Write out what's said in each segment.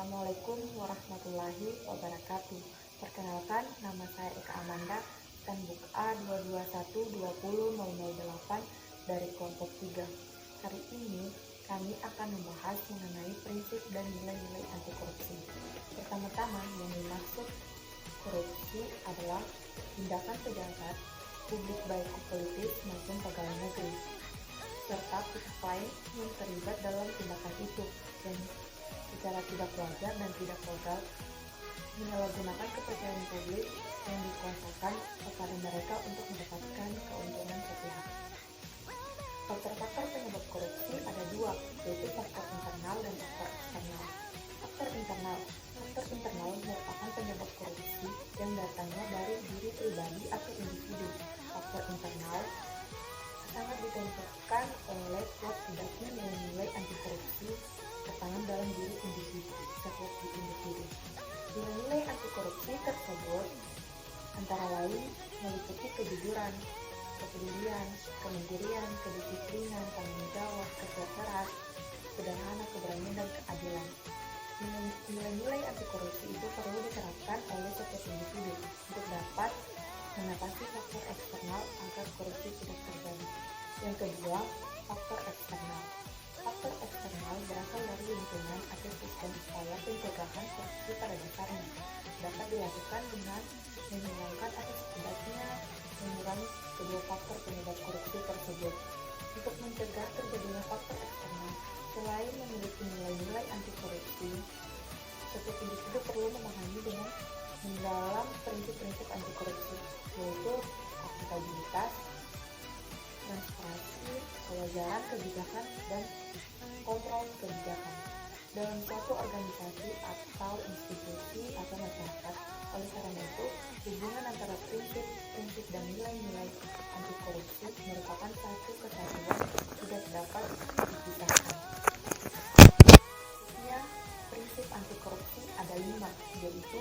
Assalamualaikum warahmatullahi wabarakatuh. Perkenalkan, nama saya Eka Amanda, Stanbuk A221200008 dari kelompok 3. Hari ini kami akan membahas mengenai prinsip dan nilai-nilai anti korupsi. Pertama-tama, yang dimaksud korupsi adalah tindakan pejabat publik baik politis maupun pegawai negeri, serta pihak lain yang terlibat dalam tindakan itu dan secara tidak wajar dan tidak legal menyalahgunakan kepercayaan publik yang dikuasakan kepada mereka untuk mendapatkan keuntungan sepihak. Faktor-faktor penyebab korupsi ada dua, yaitu faktor internal dan faktor eksternal. Faktor internal merupakan penyebab korupsi yang datangnya dari diri pribadi atau individu. Faktor internal sangat ditentukan oleh kuat tidaknya nilai-nilai anti korupsi tertanam dalam diri individu. Nilai-nilai anti korupsi tersebut antara lain meliputi kejujuran, kepedulian, kemandirian, kedisiplinan, tanggung jawab, kerja keras, sederhana, keberanian, dan keadilan. Nilai-nilai anti korupsi itu perlu diterapkan oleh setiap individu untuk dapat mengatasi faktor eksternal agar korupsi tidak terjadi. Yang kedua, faktor eksternal. Faktor eksternal berasal dari lingkungan atau sistem upaya pencegahan korupsi pada dasarnya. Dapat dilakukan dengan menghilangkan atau setidaknya mengurangi kedua faktor penyebab korupsi tersebut. Untuk mencegah terjadinya faktor eksternal, selain memiliki nilai-nilai anti korupsi, setiap individu perlu memahami dengan mendalam prinsip-prinsip anti korupsi, yaitu akuntabilitas, transparansi, kewajaran kebijakan, dan kontrol kebijakan dalam suatu organisasi atau institusi atau masyarakat. Oleh karena itu, hubungan antara prinsip dan nilai-nilai anti korupsi merupakan satu kesatuan tidak dapat dipisahkan. Ya, prinsip anti korupsi ada 5, yaitu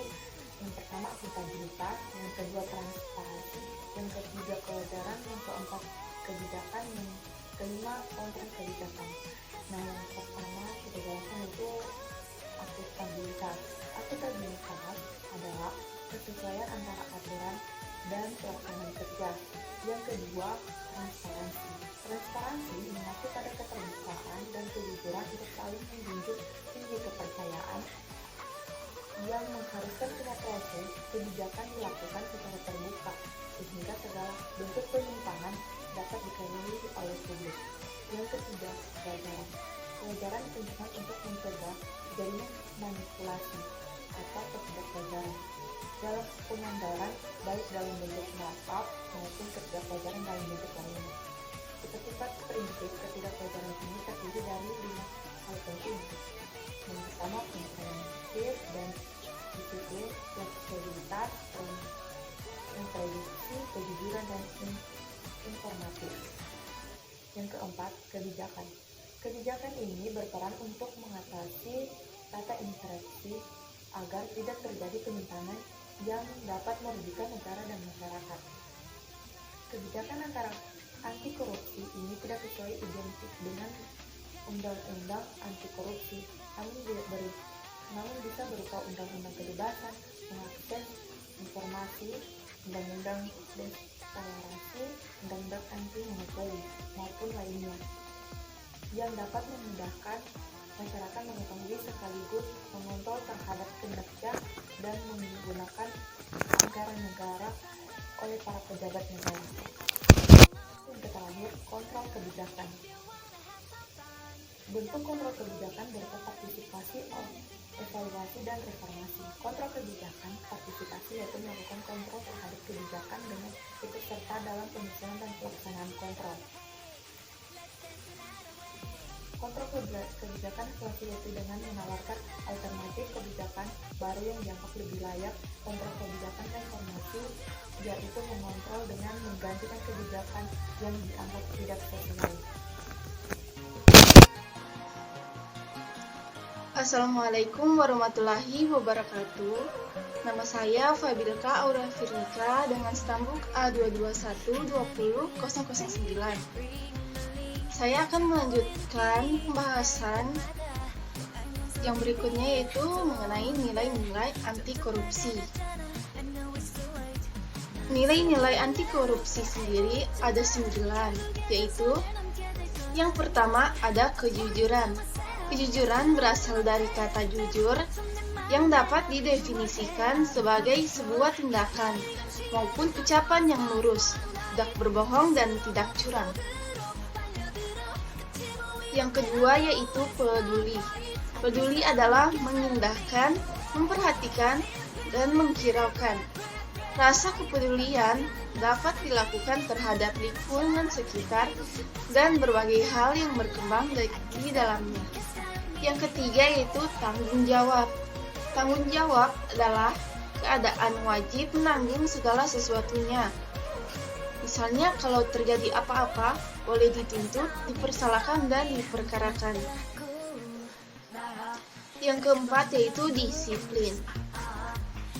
yang pertama akuntabilitas, yang kedua transparansi, yang ketiga kewajaran, yang keempat kebijakan, yang kelima kontrol kebijakan. Nah, yang pertama kita jelaskan itu akuntabilitas. Akuntabilitas adalah kesesuaian antara aturan dan pelaksanaan kerja. Yang kedua, transparansi. Transparansi mengacu pada keterbukaan dan kejujuran untuk saling menjunjung tinggi kepercayaan yang mengharuskan semua proses kebijakan dilakukan secara terbuka sehingga segala bentuk penyimpangan dapat diketahui oleh publik. Yang ketiga, kewajaran. Kewajaran ditujukan untuk mencegah terjadinya manipulasi atau ketidakwajaran dalam penganggaran, baik dalam bentuk nasab maupun ketidakwajaran dalam bentuk lainnya. Keempat prinsip ketidakwajaran ini terdiri dari 5 hal penting. Yang pertama, prinsip dan disiplin, fleksibilitas, integritas, kejujuran, dan informatif. Yang keempat, kebijakan. Kebijakan ini berperan untuk mengatasi tata interaksi agar tidak terjadi penyimpangan yang dapat merugikan negara dan masyarakat. Kebijakan antara anti korupsi ini tidak sesuai identik dengan undang-undang anti korupsi, namun bisa berupa undang-undang kebebasan mengakses informasi, undang-undang deklarasi, undang-undang anti monopoli maupun lainnya yang dapat memudahkan masyarakat mengetahui sekaligus mengontrol terhadap kinerja dan menggunakan anggaran negara oleh para pejabat negara. Yang terakhir, kontrol kebijakan. Bentuk kontrol kebijakan berupa partisipasi, evaluasi, dan reformasi. Kontrol kebijakan partisipasi yaitu melakukan kontrol terhadap kebijakan dengan ikut serta dalam penyusunan dan pelaksanaan kontrol. Kontrol kebijakan yaitu dengan menawarkan alternatif kebijakan baru yang dianggap lebih layak. Kontrol kebijakan reformasi yaitu mengontrol dengan menggantikan kebijakan yang dianggap tidak sesuai. Assalamualaikum warahmatullahi wabarakatuh. Nama saya Fabilka Aura Firnika dengan Stanbuk A221200009. Saya akan melanjutkan pembahasan Yang berikutnya yaitu mengenai nilai-nilai anti korupsi. Nilai-nilai anti korupsi sendiri ada 9, yaitu yang pertama ada kejujuran. Kejujuran berasal dari kata jujur yang dapat didefinisikan sebagai sebuah tindakan maupun ucapan yang lurus, tidak berbohong dan tidak curang. Yang kedua yaitu peduli. Peduli adalah mengindahkan, memperhatikan, dan menghiraukan. Rasa kepedulian dapat dilakukan terhadap lingkungan sekitar dan berbagai hal yang berkembang di dalamnya. Yang ketiga yaitu tanggung jawab. Tanggung jawab adalah keadaan wajib menanggung segala sesuatunya. Misalnya kalau terjadi apa-apa, boleh dituntut, dipersalahkan, dan diperkarakan. Yang keempat yaitu disiplin.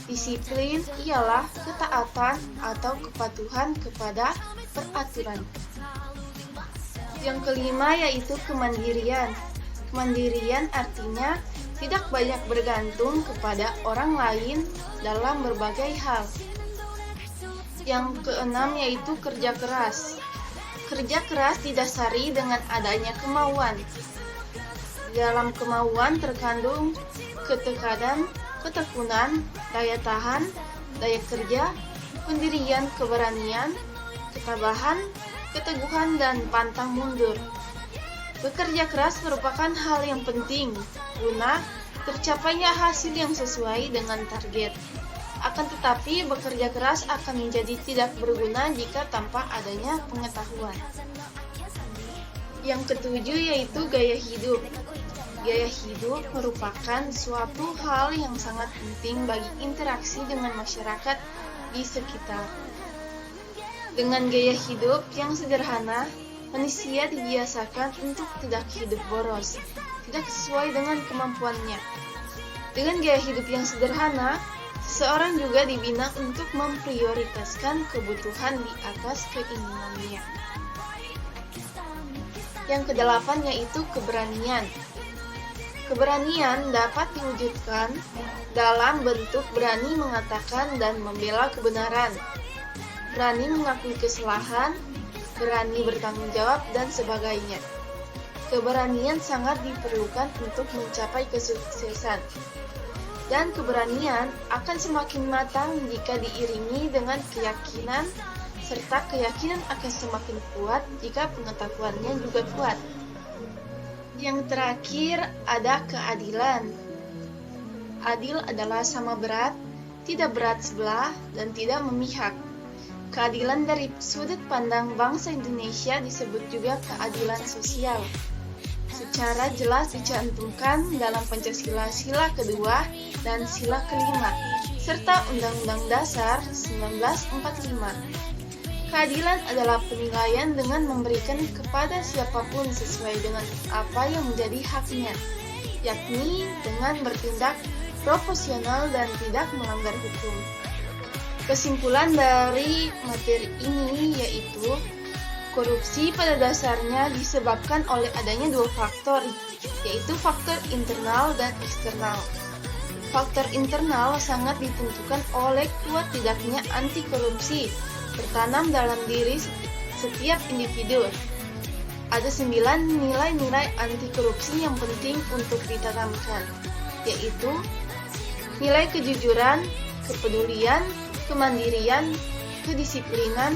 Disiplin ialah ketaatan atau kepatuhan kepada peraturan. Yang kelima yaitu kemandirian. Kemandirian artinya tidak banyak bergantung kepada orang lain dalam berbagai hal. Yang keenam yaitu kerja keras. Kerja keras didasari dengan adanya kemauan. Dalam kemauan terkandung ketekunan, daya tahan, daya kerja, pendirian, keberanian, ketabahan, keteguhan, dan pantang mundur. Bekerja keras merupakan hal yang penting guna tercapainya hasil yang sesuai dengan target. Akan tetapi, bekerja keras akan menjadi tidak berguna jika tanpa adanya pengetahuan. Yang ketujuh yaitu gaya hidup. Gaya hidup merupakan suatu hal yang sangat penting bagi interaksi dengan masyarakat di sekitar. Dengan gaya hidup yang sederhana, manusia dibiasakan untuk tidak hidup boros, tidak sesuai dengan kemampuannya. Dengan gaya hidup yang sederhana, seseorang juga dibina untuk memprioritaskan kebutuhan di atas keinginannya. Yang kedelapan yaitu keberanian. Keberanian dapat diwujudkan dalam bentuk berani mengatakan dan membela kebenaran, berani mengakui kesalahan, berani bertanggung jawab, dan sebagainya. Keberanian sangat diperlukan untuk mencapai kesuksesan. Dan keberanian akan semakin matang jika diiringi dengan keyakinan, serta keyakinan akan semakin kuat jika pengetahuannya juga kuat. Yang terakhir ada keadilan. Adil adalah sama berat, tidak berat sebelah, dan tidak memihak. Keadilan dari sudut pandang bangsa Indonesia disebut juga keadilan sosial. Secara jelas dicantumkan dalam Pancasila sila kedua dan sila kelima, serta Undang-Undang Dasar 1945. Keadilan adalah penilaian dengan memberikan kepada siapapun sesuai dengan apa yang menjadi haknya, yakni dengan bertindak proporsional dan tidak melanggar hukum. Kesimpulan dari materi ini yaitu korupsi pada dasarnya disebabkan oleh adanya dua faktor, yaitu faktor internal dan eksternal. Faktor internal sangat ditentukan oleh kuat tidaknya anti korupsi tertanam dalam diri setiap individu. Ada 9 nilai-nilai anti korupsi yang penting untuk ditanamkan, yaitu nilai kejujuran, kepedulian, kemandirian, kedisiplinan,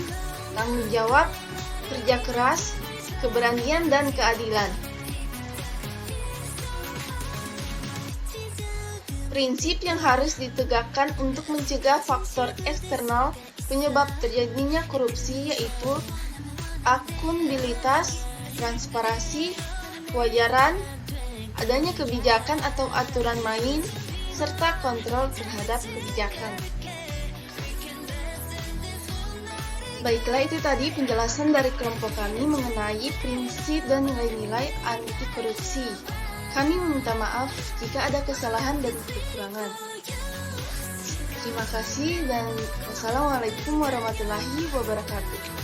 tanggung jawab, kerja keras, keberanian, dan keadilan. Prinsip yang harus ditegakkan untuk mencegah faktor eksternal penyebab terjadinya korupsi yaitu akuntabilitas, transparansi, kewajaran, adanya kebijakan atau aturan main, serta kontrol terhadap kebijakan. Baiklah, itu tadi penjelasan dari kelompok kami mengenai prinsip dan nilai-nilai anti korupsi. Kami meminta maaf jika ada kesalahan dan kekurangan. Terima kasih dan wassalamualaikum warahmatullahi wabarakatuh.